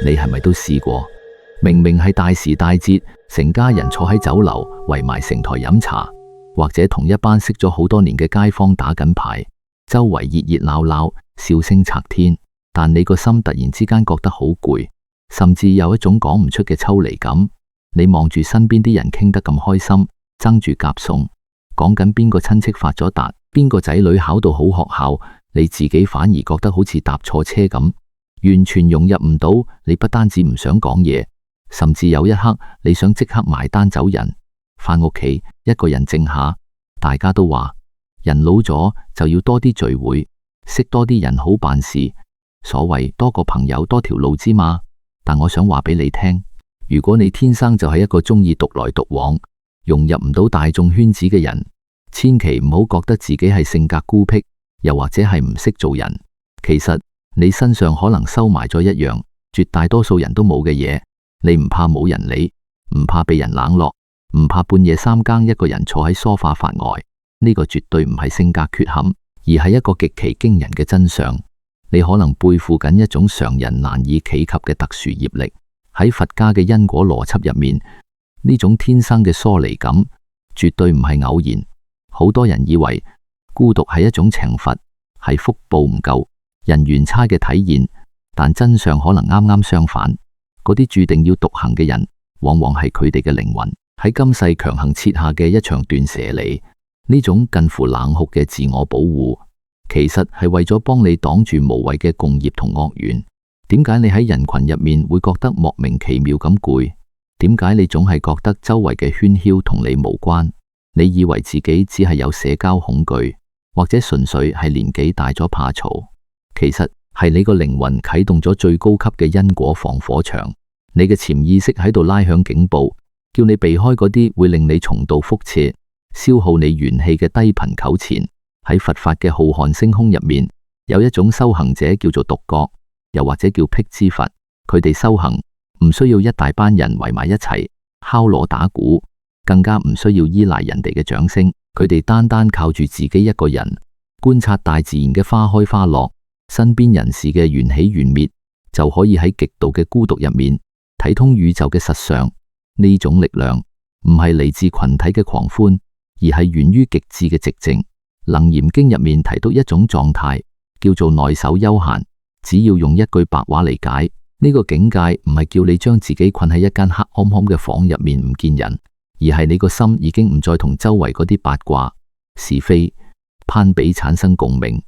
你係咪都試過？明明係大時大節，成家人坐喺酒樓圍埋成台飲茶，或者同一班識咗好多年嘅街坊打緊牌，周圍熱熱鬧鬧，笑聲拆天，但你個心突然之間覺得好攰，甚至有一種講唔出嘅抽離感。你望住身邊啲人傾得咁開心，爭住夾餸，講緊邊個親戚發咗達，邊個仔女考到好學校，你自己反而覺得好似搭錯車咁，完全融入唔到。你不單止唔想講嘢，甚至有一刻你想即刻埋單走人，返屋企一個人靜下。大家都話人老咗就要多啲聚會，識多啲人好辦事，所謂多個朋友多條路之嘛。但我想話俾你聽，如果你天生就係一個中意獨來獨往，融入唔到大眾圈子嘅人，千祈唔好覺得自己係性格孤僻，又或者係唔識做人。其實你身上可能收埋咗一樣絕大多數人都冇嘅嘢。你唔怕冇人理，唔怕被人冷落，唔怕半夜3更一個人坐喺梳化發呆。呢個絕對唔係性格缺陷，而係一個極其驚人嘅真相。你可能背負緊一種常人難以企及嘅特殊業力。喺佛家嘅因果邏輯入面，呢種天生嘅疏離感絕對唔係偶然。好多人以為孤獨係一種懲罰，係福報唔夠，人緣差嘅體現，但真相可能啱啱相反。嗰啲注定要獨行嘅人，往往係佢哋嘅靈魂喺今世強行設下嘅一場斷捨離。呢種近乎冷酷嘅自我保護，其實係為咗幫你擋住無謂嘅共業同惡緣。點解你喺人群入面會覺得莫名其妙咁攰？點解你總係覺得周圍嘅喧囂同你無關？你以為自己只係有社交恐懼，或者純粹係年紀大咗怕嘈？其實係你個靈魂啟動咗最高級嘅因果防火牆，你嘅潛意識喺度拉響警報，叫你避開嗰啲會令你重蹈覆轍、消耗你元氣嘅低頻糾纏。喺佛法嘅浩瀚星空入面，有一種修行者叫做獨覺，又或者叫辟支佛。佢哋修行唔需要一大班人圍埋一齊敲鑼打鼓，更加唔需要依賴人哋嘅掌聲。佢哋單單靠住自己一個人，觀察大自然嘅花開花落，身邊人事嘅緣起緣滅，就可以喺極度嘅孤獨入面睇通宇宙嘅實相。呢種力量唔係嚟自群體嘅狂歡，而係源於極致嘅寂靜。楞嚴經入面提到一種狀態，叫做內守幽閒。只要用一句白話嚟解，呢個境界唔係叫你將自己困喺一間黑暗暗嘅房入面唔見人，而係你個心已經唔再同周圍嗰啲八卦是非攀比產生共鳴。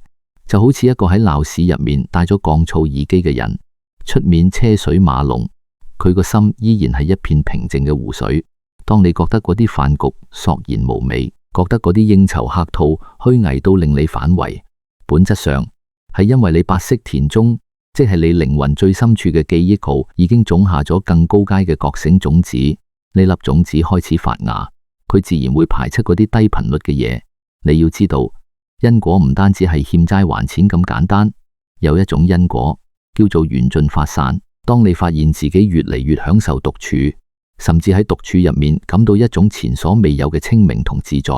就好似一個喺鬧市入面戴咗降噪耳機嘅人，出面車水馬龍，佢個心依然係一片平靜嘅湖水。當你覺得嗰啲飯局索然無味，覺得嗰啲應酬客套虛偽到令你反胃，本質上係因為你白色田中，即係你靈魂最深處嘅記憶庫，已經種下咗更高階嘅覺醒種子。呢粒種子開始發芽，佢自然會排斥嗰啲低頻率嘅嘢。你要知道，因果唔單止係欠債還錢咁簡單，有一種因果叫做緣盡發散。當你發現自己越嚟越享受獨處，甚至喺獨處入面感到一種前所未有嘅清明同自在，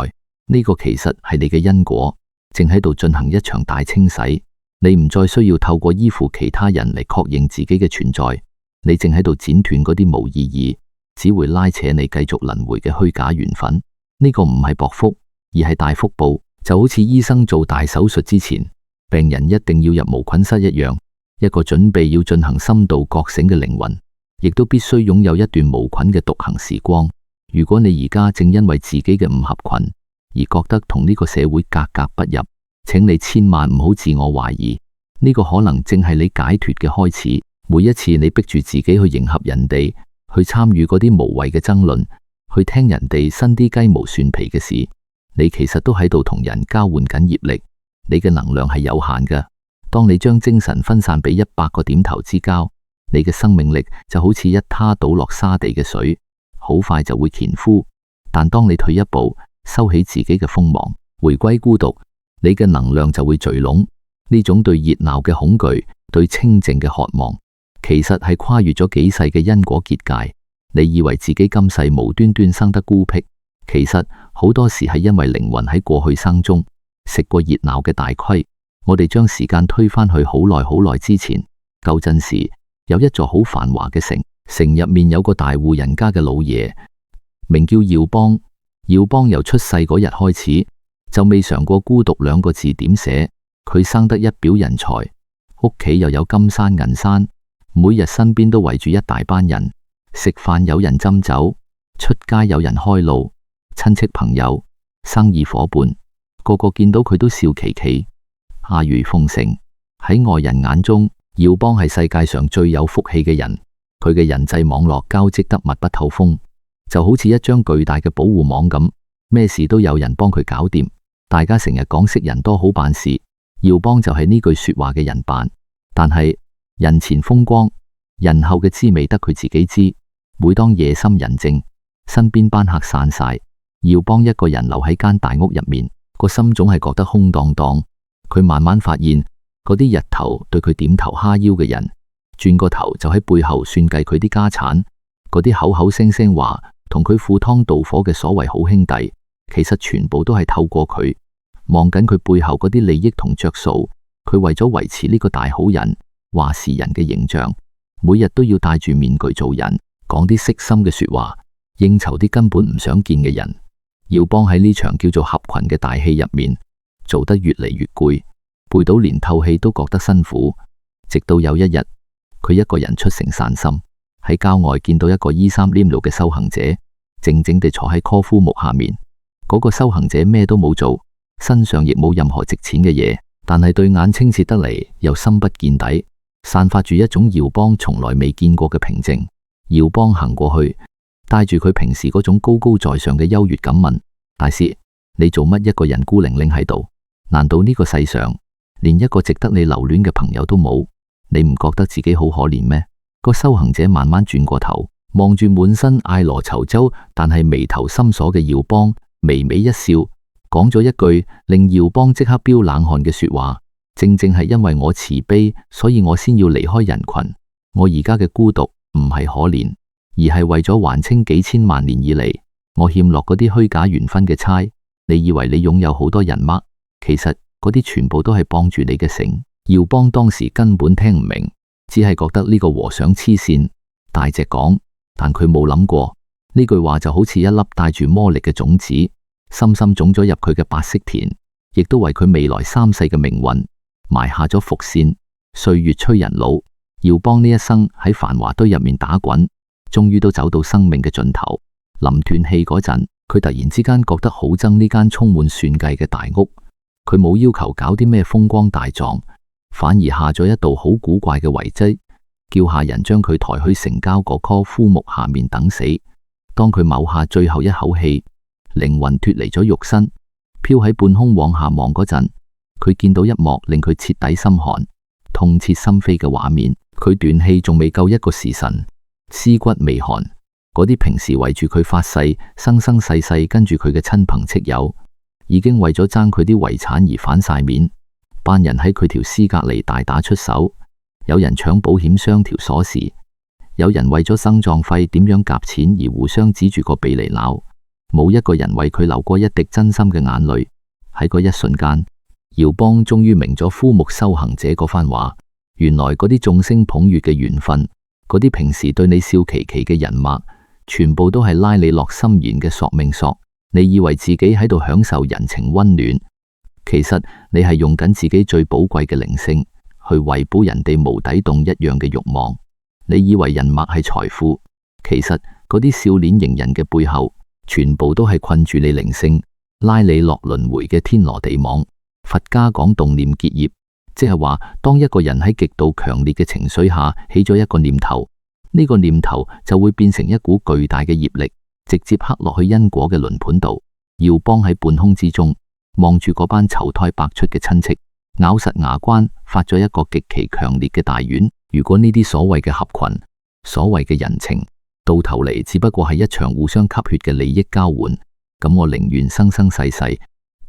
呢個其實係你嘅因果正喺度進行一場大清洗。你唔再需要透過依附其他人嚟確認自己嘅存在，你正喺度剪斷嗰啲冇意義、只會拉扯你繼續輪迴嘅虛假緣分。呢個唔係薄福，而係大福報。就好似醫生做大手術之前，病人一定要入無菌室一樣，一個準備要進行深度覺醒嘅靈魂，亦都必須擁有一段無菌嘅獨行時光。如果你而家正因為自己嘅唔合群而覺得同呢個社會格格不入，請你千萬唔好自我懷疑，呢個可能正係你解脫嘅開始。每一次你逼住自己去迎合人哋，去參與嗰啲無謂嘅爭論，去聽人哋伸啲雞毛蒜皮嘅事，你其實都喺度同人交換緊業力。你嘅能量係有限嘅，當你將精神分散俾100個點頭之交，你嘅生命力就好似一灘倒落沙地嘅水，好快就會乾枯。但當你退一步，收起自己嘅鋒芒，回歸孤獨，你嘅能量就會聚攏。呢種對熱鬧嘅恐懼，對清靜嘅渴望，其實係跨越咗幾世嘅因果結界。你以為自己今世無端端生得孤僻，其實好多時係因為靈魂喺過去生中食過熱鬧嘅大虧。我哋將時間推返去好耐好耐之前，舊陣時有一座好繁華嘅城，城入面有個大戶人家嘅老爺，名叫耀邦。耀邦由出世嗰日開始就未嘗過孤獨兩個字點寫。佢生得一表人才，屋企又有金山銀山，每日身邊都圍住一大班人，食飯有人斟酒，出街有人開路，親戚朋友、生意夥伴個個見到佢都笑琪琪，阿諛奉承。喺外人眼中，耀邦係世界上最有福氣嘅人。佢嘅人際網絡交織得密不透風，就好似一張巨大嘅保護網咁，咩事都有人幫佢搞掂。大家成日講識人多好辦事，耀邦就係呢句說話嘅人辦。但係人前風光，人後嘅滋味得佢自己知。每當夜深人靜，身邊班客散晒，耀邦一個人留喺間大屋入面，個心總係覺得空蕩蕩。佢慢慢發現，嗰啲日頭對佢點頭哈腰嘅人，轉個頭就喺背後算計佢啲家產。嗰啲口口聲聲話同佢赴湯蹈火嘅所謂好兄弟，其實全部都係透過佢望緊佢背後嗰啲利益同着數。佢為咗維持呢個大好人、話事人嘅形象，每日都要戴住面具做人，講啲色心嘅說話，應酬啲根本唔想見嘅人。耀邦喺呢場叫做合群嘅大戲入面，做得越嚟越攰，攰到連透氣都覺得辛苦。直到有一日，佢一個人出城散心，喺郊外見到一個衣衫襤褸嘅修行者，靜靜地坐喺柯夫木下面。嗰個修行者咩都冇做，身上亦冇任何值錢嘅嘢，但係對眼清澈得嚟，又深不見底，散發住一種耀邦從來未見過嘅平靜。耀邦行過去，帶住佢平時嗰種高高在上嘅優越感問：大師，你做乜一個人孤零零喺度？難道呢個世上連一個值得你留戀嘅朋友都冇？你唔覺得自己好可憐咩？個修行者慢慢轉過頭，望住滿身艾羅綢洲但係眉頭深鎖嘅耀邦，微微一笑，講咗一句令耀邦即刻飆冷汗嘅說話：正正係因為我慈悲，所以我先要離開人群。我而家嘅孤獨唔係可憐，而係為咗還清幾千萬年以嚟我欠落嗰啲虛假緣分嘅差。你以為你擁有好多人嗎？其實嗰啲全部都係綁住你嘅繩。耀邦當時根本聽唔明，只係覺得呢個和尚黐線，大隻講。但佢冇諗過，呢句話就好似一粒帶住魔力嘅種子，深深種咗入佢嘅白色田，亦都為佢未來三世嘅命運埋下咗伏線。歲月催人老，耀邦呢一生喺繁華堆入面打滾，終於都走到生命嘅盡頭。臨斷氣嗰陣，佢突然之間覺得好憎呢間充滿算計嘅大屋。佢冇要求搞啲咩風光大狀，反而下咗一道好古怪嘅遺跡，叫下人將佢抬去城郊嗰棵枯木下面等死。當佢某下最後一口氣，靈魂脫離咗肉身，飄喺半空往下望嗰陣，佢見到一幕令佢徹底心寒、痛徹心扉嘅畫面。佢斷氣仲未夠一個時辰，屍骨未寒，嗰啲平時圍住佢發誓、生生世世跟住佢嘅親朋戚友，已經為咗爭佢啲遺產而反晒面。班人喺佢條屍隔籬大打出手，有人搶保險箱條鎖匙，有人為咗生葬費點樣夾錢而互相指住個鼻嚟鬧，冇一個人為佢流過一滴真心嘅眼淚。喺嗰一瞬間，耀邦終於明咗枯木修行者嗰番話，原來嗰啲眾星捧月嘅緣分，嗰啲平時對你笑琪琪嘅人脈，全部都係拉你落心弦嘅索命索。你以為自己喺度享受人情溫暖，其實你係用緊自己最寶貴嘅靈性去餵飽人哋無底洞一樣嘅慾望。你以為人脈係財富，其實嗰啲笑臉迎人嘅背後，全部都係困住你靈性、拉你落輪迴嘅天羅地網。佛家講動念結業，即係話當一個人喺極度強烈嘅情緒下起咗一個念頭，呢個念頭就會變成一股巨大嘅業力，直接刻落去因果嘅輪盤度。耀邦喺半空之中望住嗰班投胎百出嘅親戚，咬實牙關發咗一個極其強烈嘅大願：如果呢啲所謂嘅合群、所謂嘅人情，到頭嚟只不過係一場互相吸血嘅利益交換，咁我寧願生生世世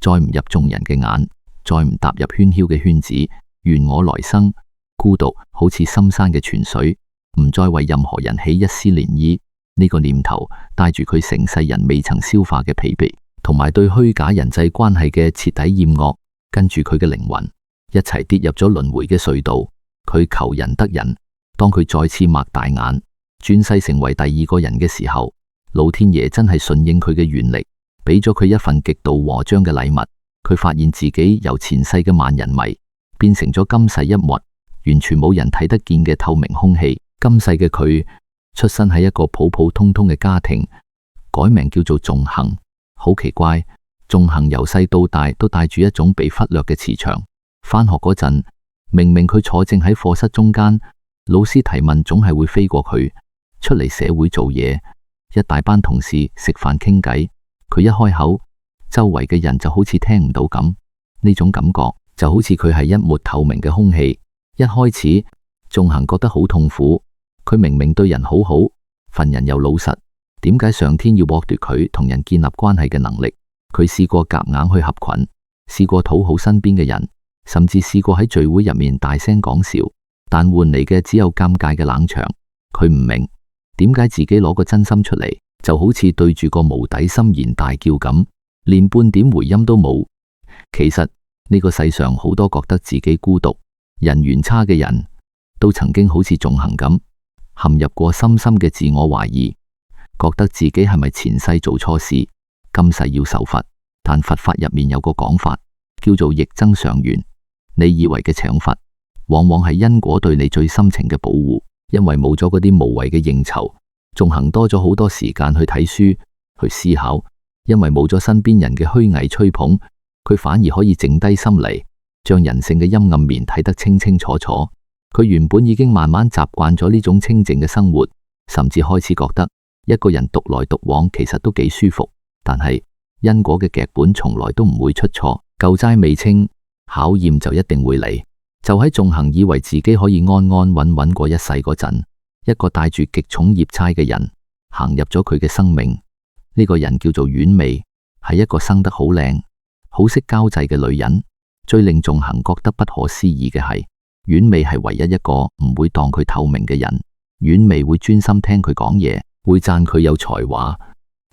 再唔入眾人嘅眼，再唔踏入喧囂嘅圈子，願我來生孤獨好似深山嘅泉水，唔再為任何人起一絲漣漪。呢個念頭帶住佢成世人未曾消化嘅疲憊，同埋對虛假人際關係嘅徹底厭惡，跟住佢嘅靈魂一齊跌入咗輪迴嘅隧道。佢求人得人，當佢再次擘大眼，轉世成為第二個人嘅時候，老天爺真係順應佢嘅願力，俾咗佢一份極度和彰嘅禮物。佢發現自己由前世嘅萬人迷，變成咗今世一抹完全冇人睇得見嘅透明空氣。今世嘅佢出身喺一個普普通通嘅家庭，改名叫做仲恒。好奇怪，仲恒由細到大都帶住一種被忽略嘅磁場。返學嗰陣，明明佢坐正喺課室中間，老師提問總係會飛過佢。出嚟社會做嘢，一大班同事食飯傾偈，佢一開口，周圍嘅人就好似聽唔到咁。呢種感覺就好似佢係一抹透明嘅空氣。一開始，仲恒覺得好痛苦。佢明明對人好好，份人又老實，點解上天要剝奪佢同人建立關係嘅能力？佢試過夾硬去合群，試過討好身邊嘅人，甚至試過喺聚會入面大聲講笑，但換嚟嘅只有尷尬嘅冷場。佢唔明點解自己攞個真心出嚟，就好似對住個無底深淵大叫咁，連半點回音都冇。其實呢個世上好多覺得自己孤獨、人緣差嘅人，都曾經好似仲恒咁，陷入過深深嘅自我懷疑，覺得自己係咪前世做錯事，今世要受罰。但佛法入面有個講法，叫做逆增上緣。你以為嘅懲罰，往往係因果對你最深情嘅保護。因為冇咗嗰啲無謂嘅應酬，仲恒多咗好多時間去睇書、去思考。因為冇咗身邊人嘅虛偽吹捧，佢反而可以靜低心嚟，將人性嘅陰暗面睇得清清楚楚。佢原本已經慢慢習慣咗呢種清靜嘅生活，甚至開始覺得一個人獨來獨往其實都幾舒服。但係因果嘅劇本從來都唔會出錯，舊債未清，考驗就一定會嚟。就喺仲恒以為自己可以安安穩穩過一世嗰陣，一個帶住極重業差嘅人行入咗佢嘅生命。呢個人叫做婉薇，係一個生得好靚、好識交際嘅女人。最令仲恒覺得不可思議嘅係，婉薇係唯一一個唔會當佢透明嘅人。婉薇會專心聽佢講嘢，會讚佢有才華，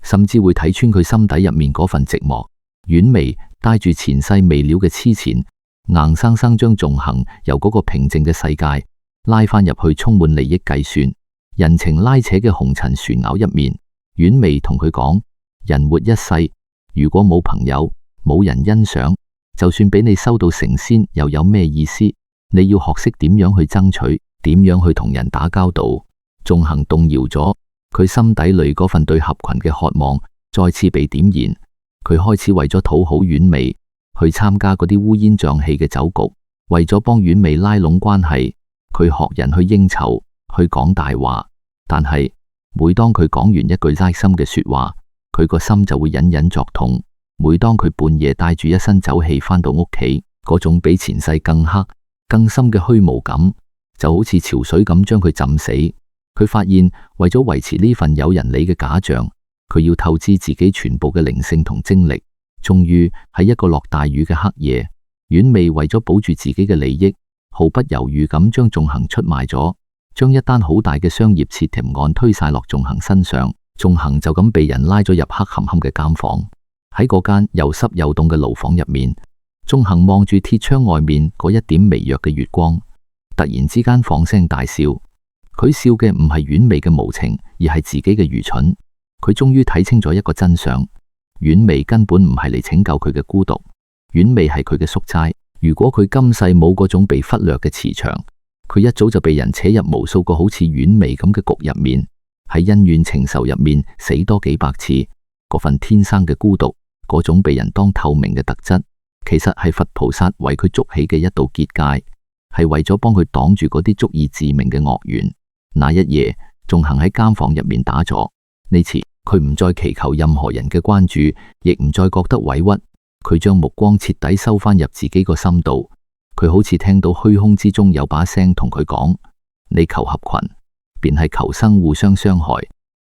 甚至會睇穿佢心底入面嗰份寂寞。婉薇帶住前世未了嘅痴纏，硬生生將仲恒由嗰個平靜嘅世界拉返入去充滿利益計算、人情拉扯嘅紅塵旋蝸入面。婉薇同佢講：人活一世，如果冇朋友、冇人欣賞，就算俾你修到成仙，又有咩意思？你要學識點樣去爭取，點樣去同人打交道。仲恒動搖咗，佢心底裏嗰份對合群嘅渴望再次被點燃。佢開始為咗討好婉薇，去參加嗰啲烏煙瘴氣嘅酒局，為咗幫婉薇拉攏關係，佢學人去應酬，去講大話。但係每當佢講完一句拉心嘅說話，佢個心就會隱隱作痛。每當佢半夜帶住一身酒氣返到屋企，嗰種比前世更黑、更深嘅虛無感，就好似潮水咁將佢浸死。佢發現為咗維持呢份有人理嘅假象，佢要透支自己全部嘅靈性同精力。終於喺一個落大雨嘅黑夜，婉薇為咗保住自己嘅利益，毫不猶豫咁將仲恒出賣咗，將一單好大嘅商業竊聽案推晒落仲恒身上。仲恒就咁被人拉咗入黑冚冚嘅監房。喺嗰間又濕又凍嘅牢房入面，仲恒望住鐵窗外面嗰一點微弱嘅月光，突然之間放聲大笑。佢笑嘅唔係婉薇嘅無情，而係自己嘅愚蠢。佢終於睇清咗一個真相。婉薇根本唔係嚟拯救佢嘅孤獨，婉薇係佢嘅宿差。如果佢今世冇嗰種被忽略嘅磁場，佢一早就被人扯入無數個好似婉薇咁嘅局入面，喺恩怨情仇入面死多幾百次。嗰份天生嘅孤獨，嗰種被人當透明嘅特質，其實係佛菩薩為佢築起嘅一道結界，係為咗幫佢擋住嗰啲足以致命嘅惡緣。那一夜，仲恒喺監房入面打坐。呢次佢唔再祈求任何人嘅關注，亦唔再覺得委屈。佢將目光徹底收返入自己個心度。佢好似聽到虛空之中有把聲同佢講：你求合群，便係求生互相傷害；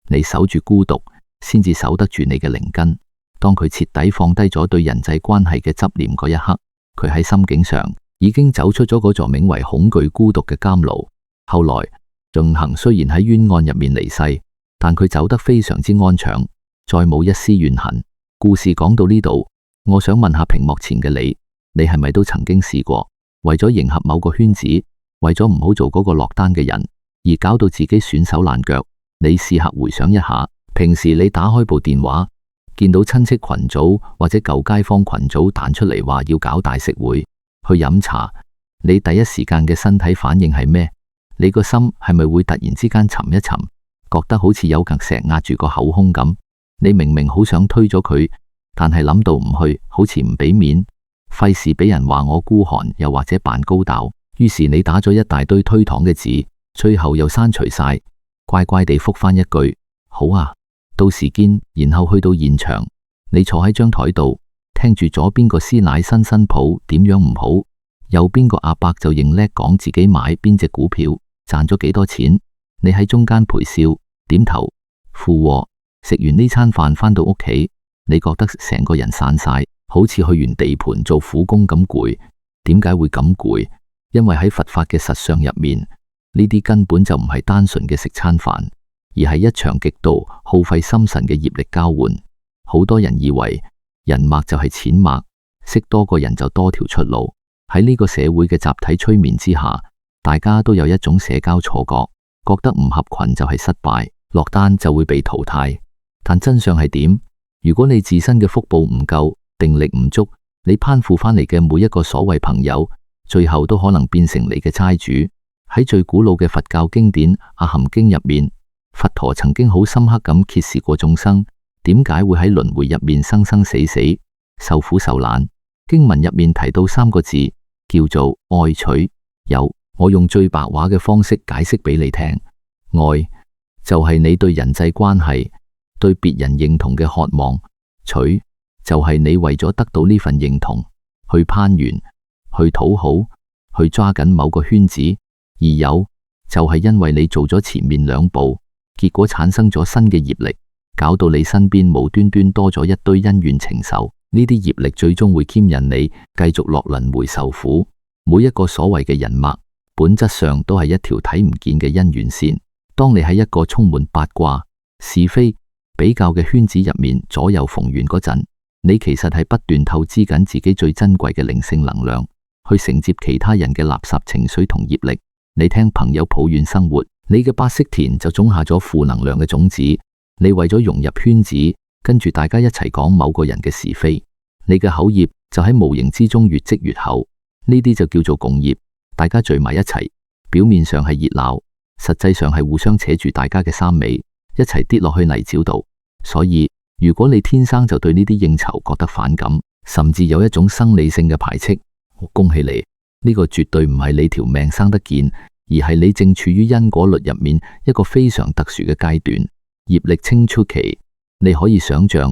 你守住孤獨，先至守得住你嘅靈根。當佢徹底放低咗對人際關係嘅執念嗰一刻，佢喺心境上已經走出咗嗰座名為恐懼孤獨嘅監牢。後來仲恒雖然喺冤案入面離世，但佢走得非常之安詳，再冇一絲怨恨。故事講到呢度，我想問下屏幕前嘅你，你係咪都曾經試過為咗迎合某個圈子，為咗唔好做嗰個落單嘅人，而搞到自己損手爛腳。你試下回想一下，平時你打開部電話，見到親戚群組或者舊街坊群組彈出嚟話要搞大食會，去飲茶，你第一時間嘅身體反應係咩？你個心係咪會突然之間沉一沉，覺得好似有嚿石壓住個口胸咁？你明明好想推咗佢，但係諗到唔去，好似唔俾面，費事俾人話我孤寒，又或者扮高竇，於是你打咗一大堆推搪嘅字，最後又刪除晒，乖乖地覆返一句好啊，到時見。然後去到現場，你坐喺張台度，聽住左邊個師奶新抱點樣唔好，右邊個阿伯就認叻講自己買邊隻股票賺咗幾多錢，你喺中間陪笑點頭附和。食完呢餐飯返到屋企，你覺得成個人散晒，好似去完地盤做苦工咁攰。點解會咁攰？因為喺佛法嘅實相入面，呢啲根本就唔係單純嘅食餐飯，而係一場極度耗費心神嘅業力交換。好多人以為人脈就係錢脈，識多個人就多條出路。喺呢個社會嘅集體催眠之下，大家都有一種社交錯覺，覺得唔合群就係失敗，落單就會被淘汰。但真相係點？如果你自身嘅福報唔夠，定力唔足，你攀附翻嚟嘅每一個所謂朋友，最後都可能變成你嘅差主。喺最古老嘅佛教經典《阿含經》入面，佛陀曾經好深刻咁揭示過眾生點解會喺輪迴入面生生死死、受苦受難。經文入面提到3個字，叫做愛取有。我用最白話嘅方式解釋俾你聽，愛就係你對人際關係、對別人認同嘅渴望，取就係你為咗得到呢份認同，去攀緣、去討好、去抓緊某個圈子；而有就係因為你做咗前面2步，結果產生咗新嘅業力，搞到你身邊無端端多咗一堆恩怨情仇。呢啲業力最終會牽引你繼續落輪迴受苦。每一個所謂嘅人脈，本質上都係一條睇唔見嘅姻緣線。當你喺一個充滿八卦、是非、比較嘅圈子入面左右逢源嗰陣，你其實係不斷透支緊自己最珍貴嘅靈性能量，去承接其他人嘅垃圾情緒同業力。你聽朋友抱怨生活，你嘅白色田就種下咗負能量嘅種子。你為咗融入圈子，跟住大家一齊講某個人嘅是非，你嘅口業就喺無形之中越積越厚。呢啲就叫做共業，大家聚埋一齊，表面上係熱鬧，實際上係互相扯住大家嘅衫尾，一齊跌落去泥沼度。所以如果你天生就對呢啲應酬覺得反感，甚至有一種生理性嘅排斥，我恭喜你，呢個絕對唔係你條命生得見，而係你正處於因果律入面一個非常特殊嘅階段，業力清初期。你可以想象，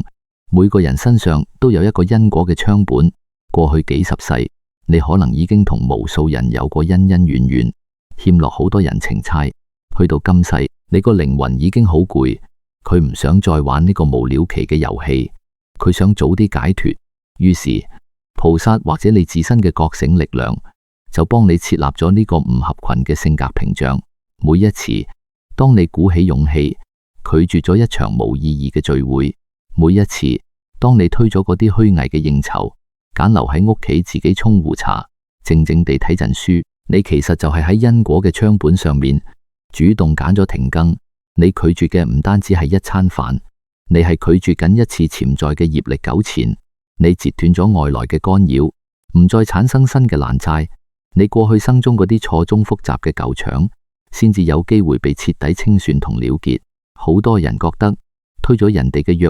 每個人身上都有一個因果嘅槍本，過去幾十世，你可能已經同無數人有過恩恩怨怨，欠落好多人情債。去到今世，你個靈魂已經好攰，佢唔想再玩呢個無了期嘅遊戲，佢想早啲解脫。於是菩薩或者你自身嘅覺醒力量就幫你設立咗呢個唔合群嘅性格屏障。每一次當你鼓起勇氣拒絕咗一場無意義嘅聚會，每一次當你推咗嗰啲虛偽嘅應酬，揀留喺屋企自己沖壺茶，靜靜地睇陣書，你其實就係喺因果嘅槍本上面主動揀咗停更。你拒絕嘅唔單止係一餐飯，你係拒絕緊一次潛在嘅業力糾纏。你截斷咗外來嘅干擾，唔再產生新嘅爛債。你過去生中嗰啲錯綜複雜嘅舊腸，先至有機會被徹底清算同了結。好多人覺得推咗人哋嘅約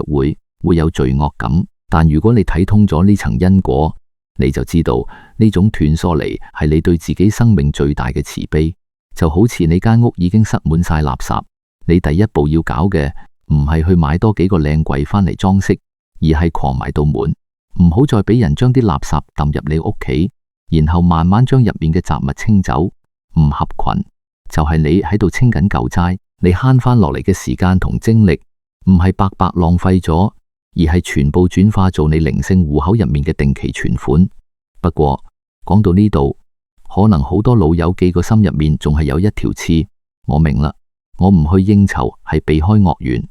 會有罪惡感，但如果你睇通咗呢層因果，你就知道呢種斷疏離係你對自己生命最大嘅慈悲。就好似你間屋已經塞滿晒垃圾，你第一步要搞嘅唔係去買多幾個靚櫃返嚟裝飾，而係狂埋道門，唔好再俾人將啲垃圾抌入你屋企，然後慢慢將入面嘅雜物清走。唔合群就係你喺度清緊舊債，你慳翻落嚟嘅時間同精力唔係白白浪費咗，而係全部轉化做你靈性戶口入面嘅定期存款。不過講到呢度，可能好多老友記個心入面仲係有一條刺。我明啦，我唔去應酬係避開惡緣，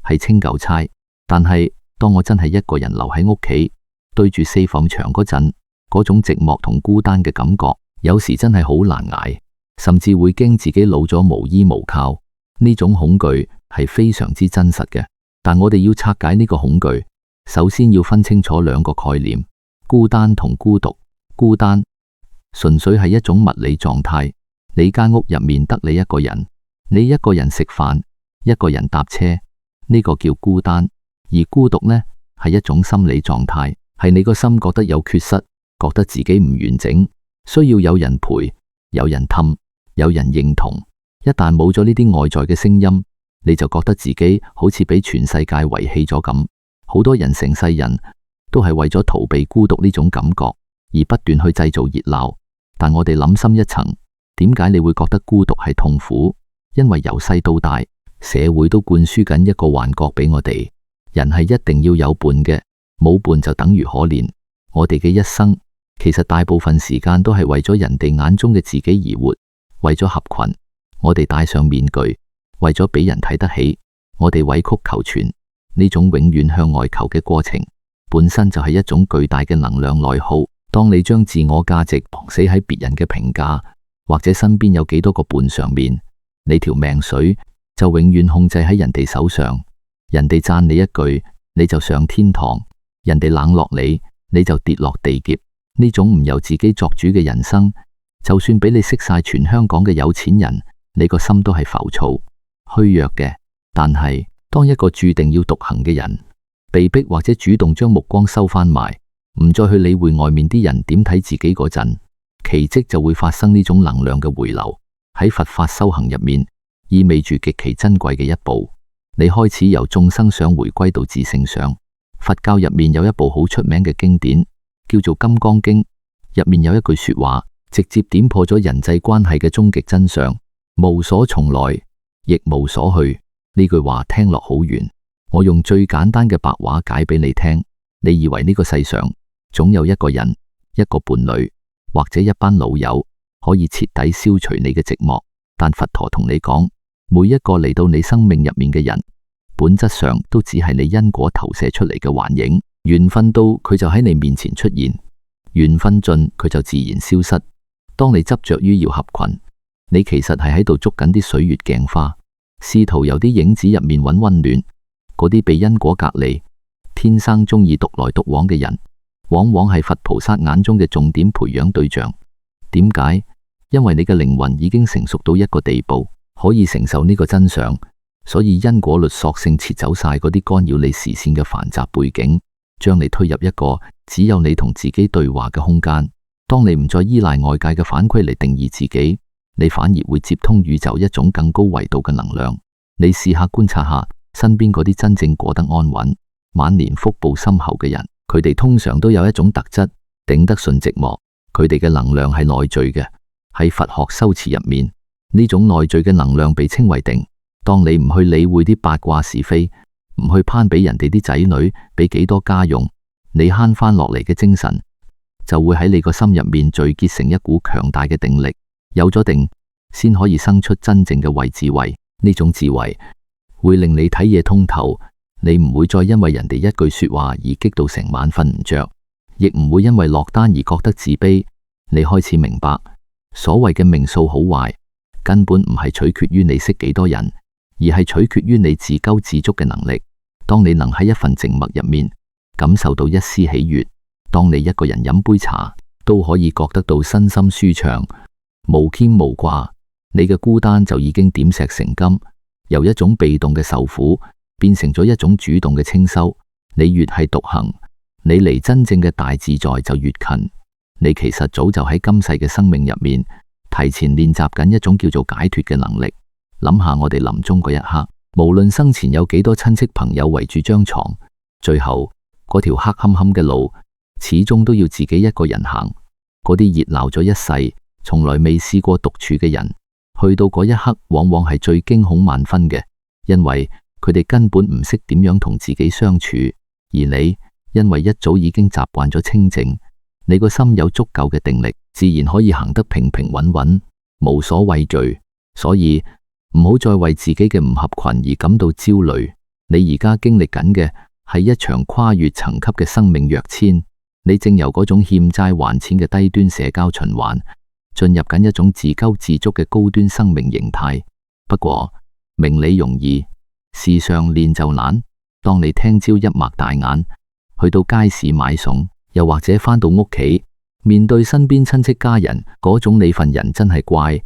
係清舊差。但係當我真係一個人留喺屋企，對住4埲牆嗰陣，嗰種寂寞同孤單嘅感覺，有時真係好難捱。甚至會驚自己老咗無依無靠。呢種恐懼係非常之真實嘅，但我哋要拆解呢個恐懼，首先要分清楚兩個概念：孤單同孤獨。孤單純粹係一種物理狀態，你間屋入面得你一個人，你一個人食飯，一個人搭車，呢個叫孤單。而孤獨呢，係一種心理狀態，係你個心覺得有缺失，覺得自己唔完整，需要有人陪，有人氹，有人認同。一旦冇咗呢啲外在嘅聲音，你就覺得自己好似俾全世界遺棄咗咁。好多人成世人都係為咗逃避孤獨呢種感覺，而不斷去製造熱鬧。但我哋諗深一層，點解你會覺得孤獨係痛苦？因為由細到大，社會都灌輸緊一個幻覺俾我哋，人係一定要有伴嘅，冇伴就等於可憐。我哋嘅一生其實大部分時間都係為咗人哋眼中嘅自己而活，為咗合群，我哋戴上面具，為咗俾人睇得起，我哋委曲求全。呢種永遠向外求嘅過程，本身就係一種巨大嘅能量內耗。當你將自我價值綁死喺別人嘅評價，或者身邊有幾多個伴上面，你條命水就永遠控制喺人哋手上。人哋讚你一句，你就上天堂；人哋冷落你，你就跌落地劫。呢種唔由自己作主嘅人生，就算俾你識晒全香港嘅有錢人，你個心都係浮躁、虛弱嘅。但係當一個注定要獨行嘅人，被逼或者主動將目光收返埋，唔再去理會外面啲人點睇自己嗰陣，奇蹟就會發生。呢種能量嘅回流喺佛法修行入面，意味住極其珍貴嘅一步。你開始由眾生相回歸到自性相。佛教入面有一部好出名嘅經典，叫做《金剛經》，入面有一句說話，直接點破咗人際關係嘅終極真相：無所從來，亦無所去。呢句話聽落好遠，我用最簡單嘅白話解俾你聽。你以為呢個世上總有一個人、一個伴侶或者一班老友可以徹底消除你嘅寂寞，但佛陀同你講，每一個嚟到你生命入面嘅人，本質上都只係你因果投射出嚟嘅幻影。緣分到，佢就喺你面前出現；緣分盡，佢就自然消失。當你執着於要合群，你其實係喺度捉緊啲水月鏡花，試圖由啲影子入面揾溫暖。嗰啲被因果隔離、天生中意獨來獨往嘅人，往往係佛菩薩眼中嘅重點培養對象。點解？因為你嘅靈魂已經成熟到一個地步，可以承受呢個真相，所以因果律索性撤走晒嗰啲干擾你視線嘅繁雜背景，將你推入一個只有你同自己對話嘅空間。當你唔再依賴外界嘅反饋嚟定義自己，你反而會接通宇宙一種更高維度嘅能量。你試下觀察下身邊嗰啲真正過得安穩、晚年福報深厚嘅人，佢哋通常都有一種特質，頂得順寂寞。佢哋嘅能量係內聚嘅。喺佛學修辭入面，呢種內聚嘅能量被稱為定。當你唔去理會啲八卦是非，唔去攀比人哋啲仔女俾幾多家用，你慳翻落嚟嘅精神就會喺你個心入面聚結成一股強大嘅定力。有咗定，先可以生出真正嘅慧智慧。呢種智慧會令你睇嘢通透，你唔會再因為人哋一句說話而激到成晚瞓唔着，亦唔會因為落單而覺得自卑。你開始明白，所謂嘅命數好壞，根本唔係取決於你識幾多人，而係取決於你自給自足嘅能力。當你能喺一份靜默入面感受到一絲喜悅，當你一個人飲杯茶都可以覺得到身心舒暢，無牽無掛，你嘅孤單就已經點石成金，由一種被動嘅受苦變成咗一種主動嘅清修。你越係獨行，你離真正嘅大自在就越近。你其實早就喺今世嘅生命入面提前練習緊一種叫做解脫嘅能力。諗下我哋臨終嗰一刻，無論生前有幾多親戚朋友圍住張床，最後嗰條黑冚冚嘅路始終都要自己一個人行。嗰啲熱鬧咗一世從來未試過獨處嘅人，去到嗰一刻往往係最驚恐萬分嘅，因為佢哋根本唔識點樣同自己相處。而你因為一早已經習慣咗清靜，你個心有足夠嘅定力，自然可以行得平平穩穩，無所畏懼。所以唔好再為自己嘅唔合群而感到焦慮。你而家經歷緊嘅係一場跨越層級嘅生命躍遷，你正由嗰種欠債還錢嘅低端社交循環進入緊一種自給自足嘅高端生命形態。不過明理容易，事上練就難。當你聽朝一擘大眼，去到街市買餸，又或者返到屋企，面對身邊親戚家人嗰種你份人真係怪，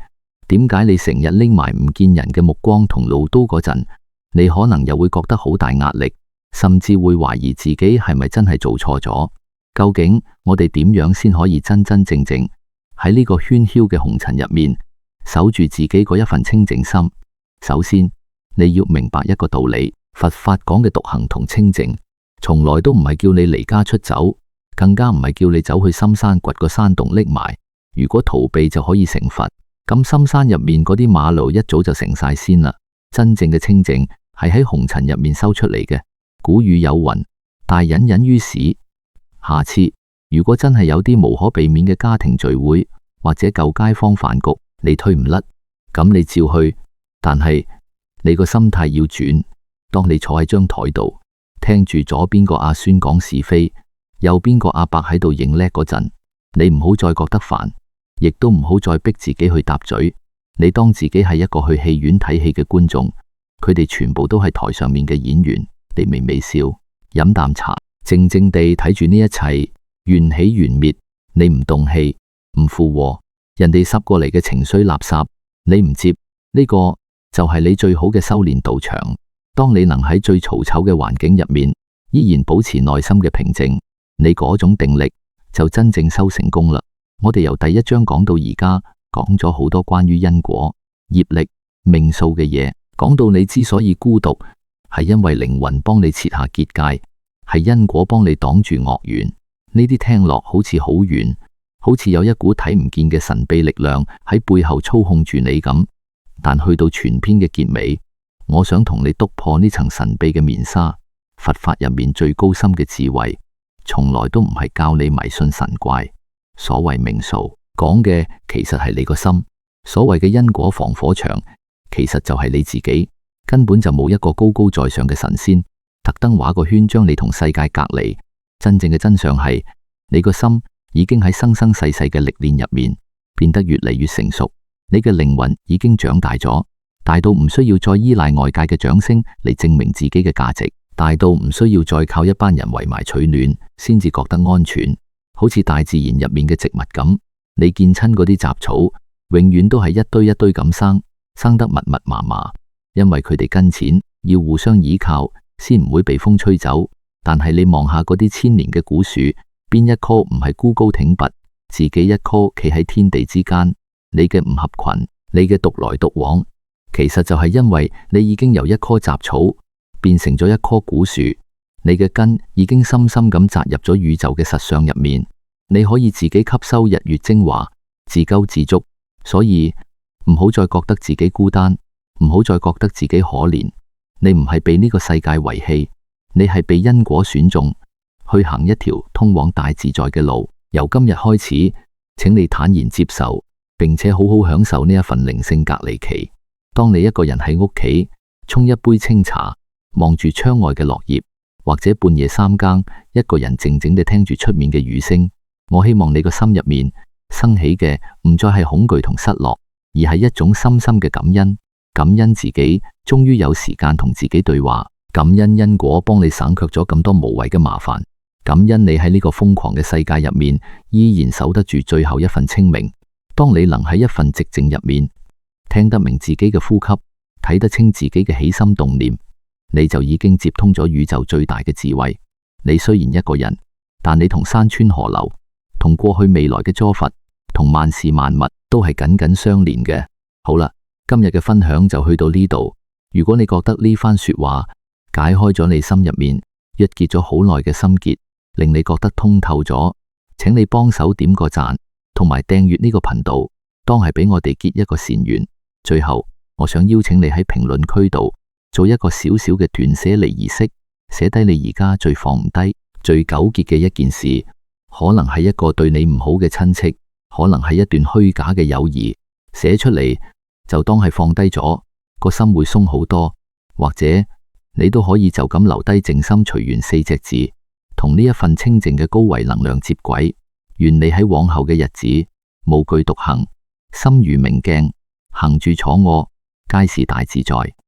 點解你成日拎埋唔見人嘅目光同嘮叨嗰陣，你可能又會覺得好大壓力，甚至會懷疑自己係咪真係做錯咗。究竟我哋點樣先可以真真正正喺呢個喧囂嘅紅塵入面守住自己嗰一份清淨心？首先，你要明白一個道理，佛法講嘅獨行同清淨，從來都唔係叫你離家出走，更加唔係叫你走去深山掘個山洞匿埋。如果逃避就可以成佛，咁深山入面嗰啲馬路一早就成晒仙啦。真正嘅清淨係喺紅塵入面修出嚟嘅。古語有云：大隱隱於市。下次如果真係有啲無可避免嘅家庭聚會或者舊街坊飯局，你推唔甩，咁你照去，但係你個心態要轉。當你坐喺張台度，聽住左邊個阿孫講是非，右邊個阿伯喺度認叻嗰陣，你唔好再覺得煩，亦都唔好再逼自己去搭嘴。你當自己係一個去戲院睇戲嘅觀眾，佢哋全部都係台上面嘅演員，你微微笑，飲啖茶，靜靜地睇住呢一切緣起緣滅，你唔動氣，唔附和，人哋塞過嚟嘅情緒垃圾，你唔接，呢個就係你最好嘅修煉道場。當你能喺最嘈吵嘅環境入面，依然保持內心嘅平靜，你嗰種定力就真正修成功啦。我哋由第一章講到而家，講咗好多關於因果、業力、命數嘅嘢，講到你之所以孤獨，係因為靈魂幫你設下結界，係因果幫你擋住惡緣。呢啲聽落好似好遠，好似有一股睇唔見嘅神秘力量喺背後操控住你咁。但去到全篇嘅結尾，我想同你篤破呢層神秘嘅面紗。佛法入面最高深嘅智慧，從來都唔係教你迷信神怪。所謂命數，講嘅其實係你個心。所謂嘅因果防火牆，其實就係你自己。根本就冇一個高高在上嘅神仙特登畫個圈將你同世界隔離。真正嘅真相係，你個心已經喺生生世世嘅歷練入面變得越嚟越成熟。你嘅靈魂已經長大咗，大到唔需要再依賴外界嘅掌聲嚟證明自己嘅價值，大到唔需要再靠一班人圍埋取暖先至覺得安全。好似大自然入面嘅植物咁，你見親嗰啲雜草，永遠都係一堆一堆咁生得密密麻麻，因為佢哋跟錢，要互相依靠，先唔會被風吹走。但係你望下嗰啲千年嘅古樹，邊一棵唔係孤高挺拔，自己一棵企喺天地之間？你嘅唔合群，你嘅獨來獨往，其實就係因為你已經由一棵雜草變成咗一棵古樹。你嘅根已經深深咁扎入咗宇宙嘅實相入面，你可以自己吸收日月精華，自給自足。所以唔好再覺得自己孤單，唔好再覺得自己可憐。你唔係被呢個世界遺棄，你係被因果選中，去行一條通往大自在嘅路。由今日開始，請你坦然接受，並且好好享受呢一份靈性隔離期。當你一個人喺屋企沖一杯清茶，望住窗外嘅落葉，或者半夜三更一個人靜靜地聽住出面嘅雨聲，我希望你個心入面生起嘅唔再係恐懼同失落，而係一種深深嘅感恩。感恩自己終於有時間同自己對話，感恩因果幫你省卻咗咁多無謂嘅麻煩，感恩你喺呢個瘋狂嘅世界入面依然守得住最後一份清明。當你能喺一份寂靜入面聽得明自己嘅呼吸，睇得清自己嘅起心動念，你就已經接通咗宇宙最大嘅智慧。你雖然一個人，但你同山川河流、同過去未來嘅諸佛、同萬事萬物都係緊緊相連嘅。好啦，今日嘅分享就去到呢度。如果你覺得呢番說話解開咗你心入面鬱結咗好耐嘅心結，令你覺得通透咗，請你幫手點個讚，同埋訂閱呢個頻道，當係俾我哋結一個善緣。最後，我想邀請你喺評論區度做一個小小嘅斷捨離儀式，寫低你而家最放唔低、最糾結嘅一件事，可能係一個對你唔好嘅親戚，可能係一段虛假嘅友誼，寫出嚟就當係放低咗，個心會鬆好多。或者你都可以就咁留低靜心隨緣4隻字，同呢一份清靜嘅高維能量接軌。願你喺往後嘅日子無懼獨行，心如明鏡，行住坐臥，皆是大自在。